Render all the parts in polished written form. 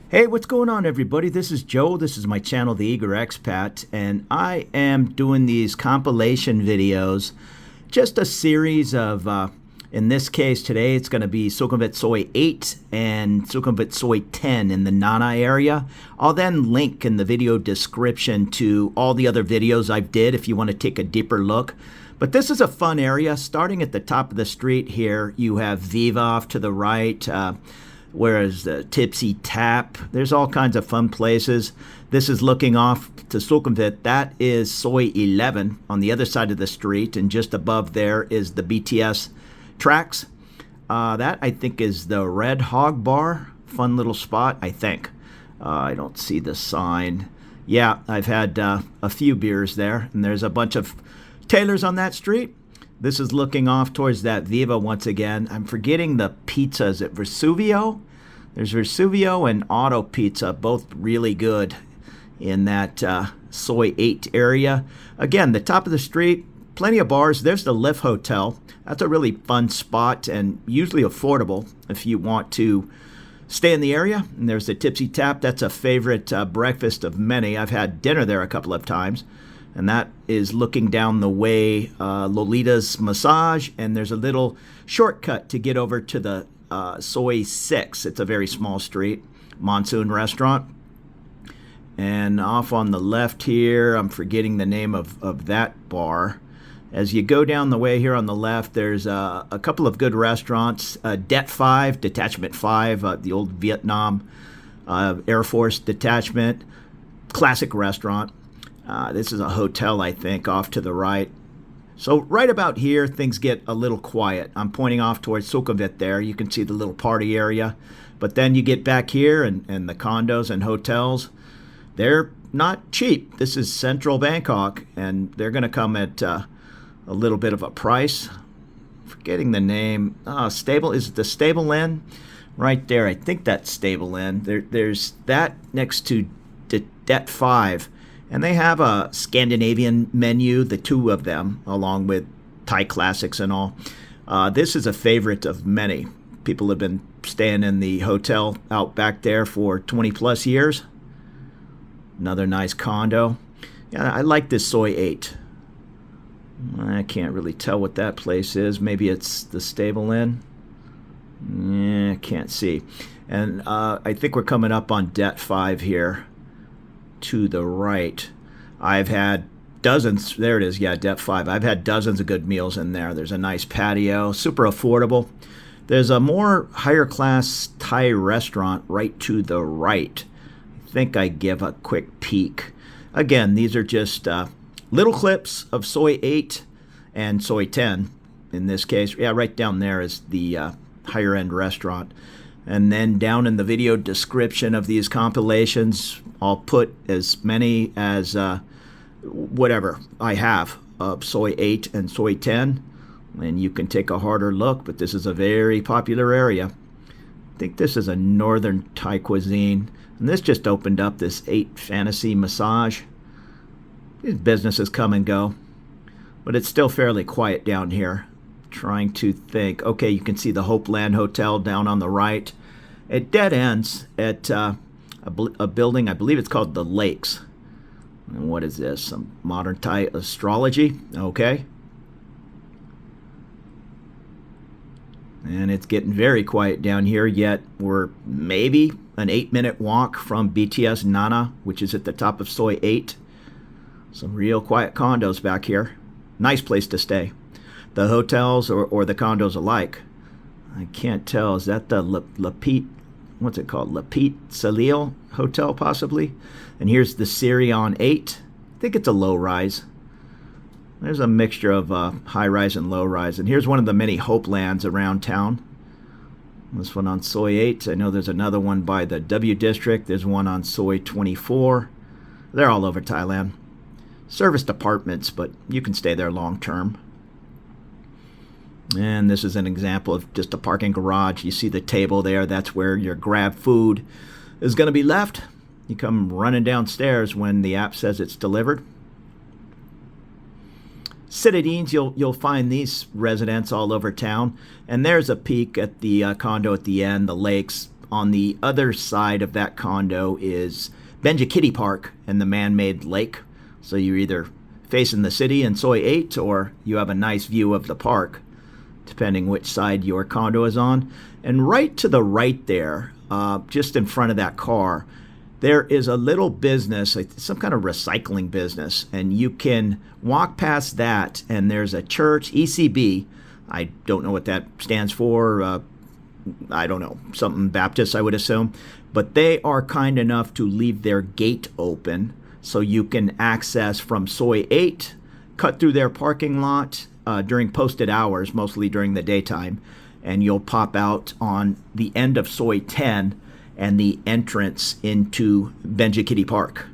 Hey, what's going on, everybody? This is Joe. This is my channel, The Eager Expat, and I am doing these compilation videos, just a series of, in this case today, it's going to be Sukhumvit Soi 8 and Sukhumvit Soi 10 in the Nana area. I'll then link in the video description to all the other videos I've did if you want to take a deeper look. But this is a fun area. Starting at the top of the street here, you have Viva off to the right, whereas the Tipsy Tap, there's all kinds of fun places. This is looking off to Sukhumvit. That is Soi 11 on the other side of the street, and just above there is the BTS tracks. That, I think, is the Red Hog Bar. Fun little spot, I think. I don't see the sign. Yeah, I've had a few beers there, and there's a bunch of tailors on that street. This is looking off towards that Viva once again. I'm forgetting the pizza. Is it Vesuvio? There's Vesuvio and Auto Pizza, both really good in that Soi 8 area. Again, the top of the street, plenty of bars. There's the Lift Hotel. That's a really fun spot and usually affordable if you want to stay in the area. And there's the Tipsy Tap. That's a favorite breakfast of many. I've had dinner there a couple of times. And that is looking down the way, Lolita's Massage, and there's a little shortcut to get over to the Soi 6. It's a very small street, Monsoon Restaurant. And off on the left here, I'm forgetting the name of that bar. As you go down the way here on the left, there's a couple of good restaurants. Det 5, Detachment 5, the old Vietnam Air Force detachment, classic restaurant. This is a hotel, I think, off to the right. So right about here, things get a little quiet. I'm pointing off towards Sukhumvit there. You can see the little party area. But then you get back here, and the condos and hotels, they're not cheap. This is central Bangkok, and they're going to come at a little bit of a price. Forgetting the name. Stable, is it the Stable Inn? Right there, I think that's Stable Inn. There's that next to Det 5. And they have a Scandinavian menu, the two of them, along with Thai classics and all. This is a favorite of many. People have been staying in the hotel out back there for 20 plus years. Another nice condo. Yeah, I like this Soi 8. I can't really tell what that place is. Maybe it's the Stable Inn. Yeah, can't see. And I think we're coming up on Det 5 here. To the right. I've had dozens, there it is, yeah, Det 5. I've had dozens of good meals in there. There's a nice patio, super affordable. There's a more higher class Thai restaurant right to the right. I think I give a quick peek. Again, these are just little clips of Soi 8 and Soi 10 in this case. Yeah, right down there is the higher end restaurant. And then down in the video description of these compilations, I'll put as many as whatever I have of Soi 8 and Soi 10. And you can take a harder look, but this is a very popular area. I think this is a northern Thai cuisine. And this just opened up, this 8 Fantasy Massage. These businesses come and go. But it's still fairly quiet down here. Trying to think. Okay, you can see the Hopeland Hotel down on the right. It dead ends at a building, I believe it's called The Lakes. And what is this? Some modern Thai astrology. Okay. And it's getting very quiet down here, yet we're maybe an 8-minute walk from BTS Nana, which is at the top of Soi 8. Some real quiet condos back here. Nice place to stay. The hotels or the condos alike. I can't tell. Is that the Lapit, what's it called? Lapit Salil Hotel, possibly? And here's the Sirion 8. I think it's a low-rise. There's a mixture of high-rise and low-rise. And here's one of the many Hopelands around town. This one on Soi 8. I know there's another one by the W District. There's one on Soi 24. They're all over Thailand. Serviced apartments, but you can stay there long-term. And this is an example of just a parking garage. You see the table there. That's where your grab food is going to be left. You come running downstairs when the app says it's delivered. Citadines, you'll find these residents all over town. And there's a peek at the condo at the end, the lakes. On the other side of that condo is Benji Park and the man-made lake. So you're either facing the city in Soi 8 or you have a nice view of the park, depending which side your condo is on. And right to the right there, just in front of that car, there is a little business, some kind of recycling business, and you can walk past that, and there's a church, ECB. I don't know what that stands for. I don't know, something Baptist, I would assume. But they are kind enough to leave their gate open so you can access from Soi 8, cut through their parking lot during posted hours, mostly during the daytime, and you'll pop out on the end of Soi 10 and the entrance into Benji Park.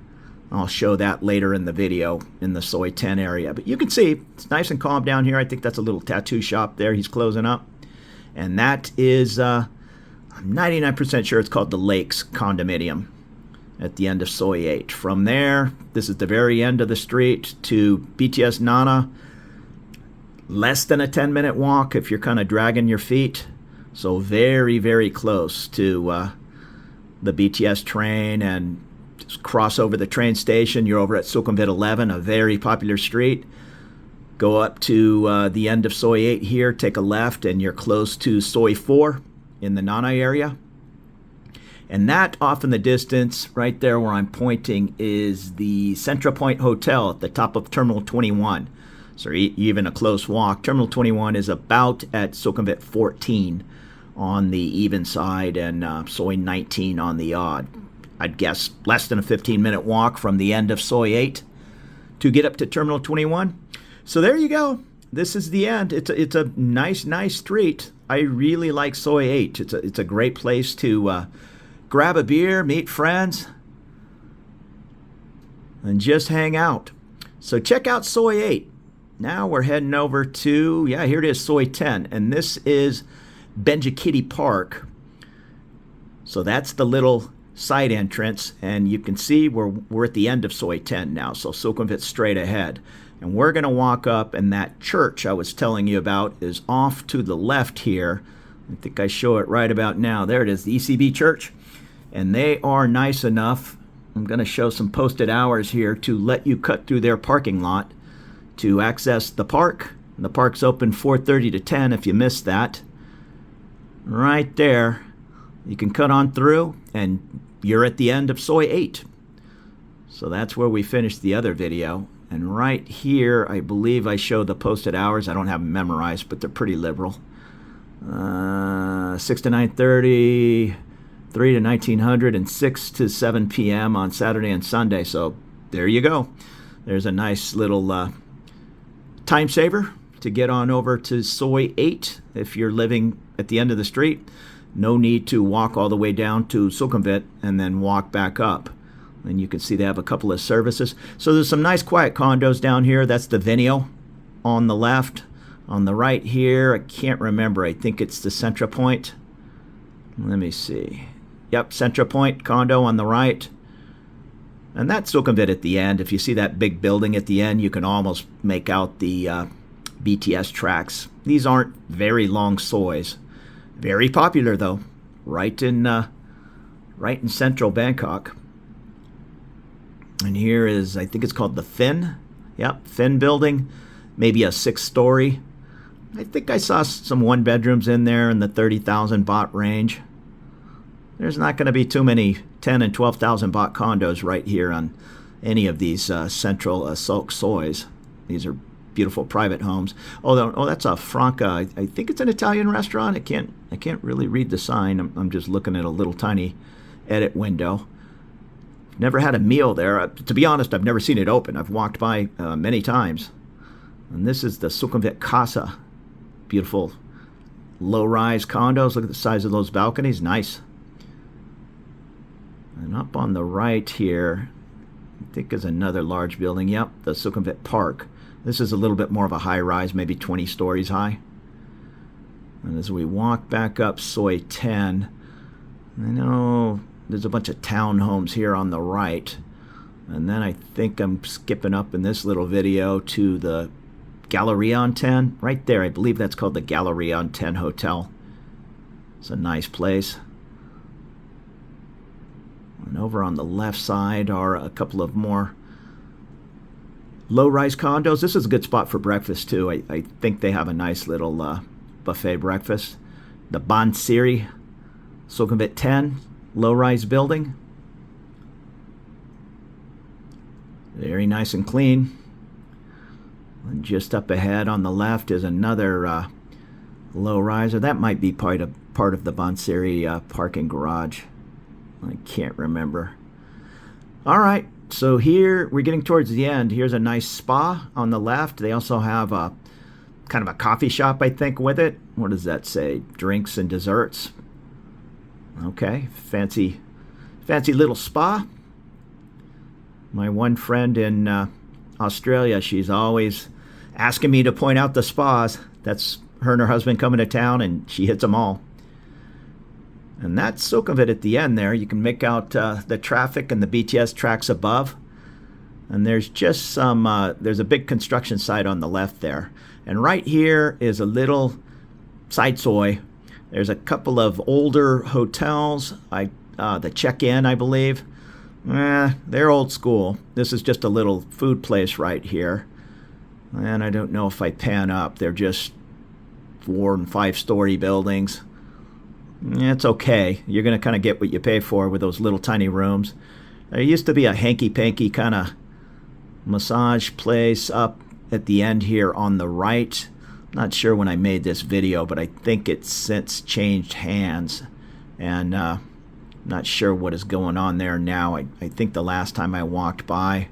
I'll show that later in the video in the Soi 10 area. But you can see it's nice and calm down here. I think that's a little tattoo shop there he's closing up. And that is, I'm 99% sure it's called the Lakes Condominium at the end of Soi 8. From there, this is the very end of the street to BTS Nana. Less than a 10-minute walk if you're kind of dragging your feet. So very, very close to the BTS train, and just cross over the train station. You're over at Sukhumvit 11, a very popular street. Go up to the end of Soi 8 here, take a left, and you're close to Soi 4 in the Nana area. And that off in the distance, right there where I'm pointing, is the Central Point Hotel at the top of Terminal 21. So even a close walk. Terminal 21 is about at Sukhumvit 14 on the even side, and Soi 19 on the odd. I'd guess less than a 15-minute walk from the end of Soi 8 to get up to Terminal 21. So there you go. This is the end. It's a nice street. I really like Soi 8. It's a great place to grab a beer, meet friends, and just hang out. So check out Soi 8. Now we're heading over to, here it is, Soi 10. And this is Benji Park. So that's the little side entrance, and you can see we're at the end of Soi 10 now, so Sukhumvit straight ahead. And we're going to walk up, and that church I was telling you about is off to the left here. I think I show it right about now. There it is, the ECB church. And they are nice enough, I'm going to show some posted hours here, to let you cut through their parking lot to access the park. The park's open 4:30 to 10 if you missed that. Right there, you can cut on through, and you're at the end of Soi 8. So that's where we finished the other video. And right here, I believe I show the posted hours. I don't have them memorized, but they're pretty liberal. 6 to 9:30, 3 to 1900, and 6 to 7 p.m. on Saturday and Sunday. So there you go. There's a nice little time saver to get on over to Soi 8 if you're living at the end of the street. No need to walk all the way down to Sukhumvit and then walk back up. And you can see they have a couple of services. So there's some nice quiet condos down here. That's the Venio on the left. On the right here, I can't remember. I think it's the Central Point. Let me see. Yep, Central Point condo on the right. And that's Sukhumvit at the end. If you see that big building at the end, you can almost make out the BTS tracks. These aren't very long sois. Very popular though, right in central Bangkok. And here is, I think it's called the Fin. Yep, Fin building, maybe a 6-story. I think I saw some 1-bedrooms in there in the 30,000 baht range. There's not going to be too many 10 and 12,000 baht condos right here on any of these central sois. These are beautiful private homes. Oh, that's a Franca. I think it's an Italian restaurant. I can't really read the sign. I'm just looking at a little tiny edit window. Never had a meal there. To be honest, I've never seen it open. I've walked by many times. And this is the Sukhumvit Casa. Beautiful low-rise condos. Look at the size of those balconies. Nice. And up on the right here, I think is another large building. Yep, the Sukhumvit Park. This is a little bit more of a high-rise, maybe 20 stories high. And as we walk back up Soi 10, I know there's a bunch of townhomes here on the right. And then I think I'm skipping up in this little video to the Galleria on 10. Right there, I believe that's called the Galleria on 10 Hotel. It's a nice place. over on the left side are a couple of more low-rise condos. This is a good spot for breakfast too. I think they have a nice little buffet breakfast. The Bansiri Sukhumvit 10 low-rise building. Very nice and clean. And just up ahead on the left is another low-riser. That might be part of the Bansiri parking garage. I can't remember. All right, so here we're getting towards the end. Here's a nice spa on the left. They also have a kind of a coffee shop, I think, with it. What does that say? Drinks and desserts. Okay, fancy little spa. My one friend in Australia, she's always asking me to point out the spas. That's her and her husband coming to town, and she hits them all. And that's Sukhumvit at the end there. You can make out the traffic and the BTS tracks above. And there's just some, there's a big construction site on the left there. And right here is a little side Soi. There's a couple of older hotels. The check-in, I believe. They're old school. This is just a little food place right here. And I don't know if I pan up. They're just 4- and 5-story buildings. It's okay. You're going to kind of get what you pay for with those little tiny rooms. There used to be a hanky-panky kind of massage place up at the end here on the right. Not sure when I made this video, but I think it's since changed hands. And not sure what is going on there now. I think the last time I walked by,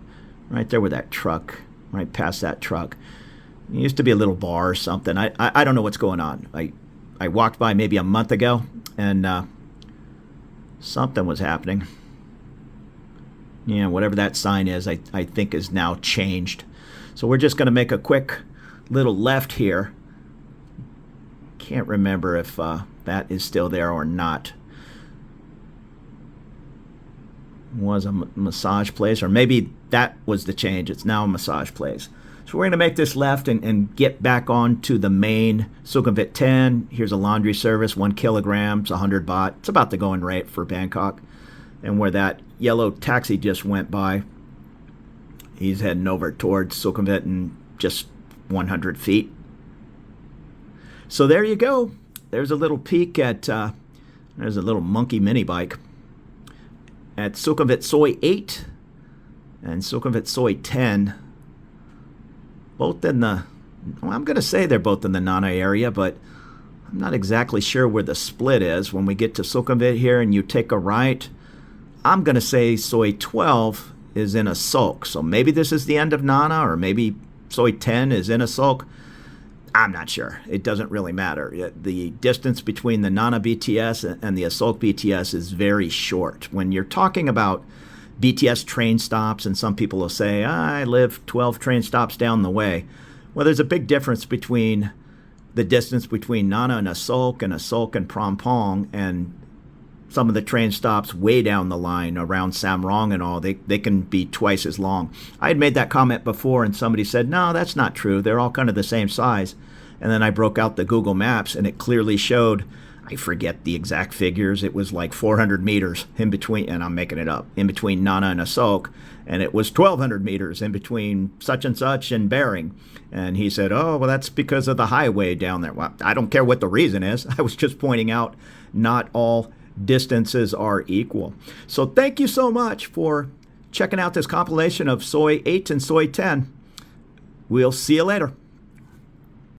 right there with that truck, right past that truck, it used to be a little bar or something. I don't know what's going on. I walked by maybe a month ago, and something was happening. Yeah, whatever that sign is, I think is now changed. So we're just going to make a quick little left here. Can't remember if that is still there or not. Was a massage place, or maybe that was the change. It's now a massage place. So we're going to make this left and get back on to the main Sukhumvit 10. Here's a laundry service, 1 kilogram, it's 100 baht. It's about the going rate for Bangkok. And where that yellow taxi just went by, he's heading over towards Sukhumvit in just 100 feet. So there you go. There's a little peek at, there's a little monkey mini bike at Sukhumvit Soi 8 and Sukhumvit Soi 10. Both in the, well, I'm going to say they're both in the Nana area, but I'm not exactly sure where the split is. When we get to Sukhumvit here and you take a right, I'm going to say Soi 12 is in a sulk. So maybe this is the end of Nana, or maybe Soi 10 is in a sulk. I'm not sure. It doesn't really matter. The distance between the Nana BTS and the Asolk BTS is very short. When you're talking about BTS train stops, and some people will say, I live 12 train stops down the way. Well, there's a big difference between the distance between Nana and Asolk and Prompong, and some of the train stops way down the line around Samrong and all. They can be twice as long. I had made that comment before, and somebody said, no, that's not true. They're all kind of the same size. And then I broke out the Google Maps, and it clearly showed, I forget the exact figures, it was like 400 meters in between, and I'm making it up, in between Nana and Asolk, and it was 1,200 meters in between such and such and Bering. And he said, oh, well, that's because of the highway down there. Well, I don't care what the reason is. I was just pointing out not all distances are equal. So thank you so much for checking out this compilation of Soi 8 and Soi 10. We'll see you later.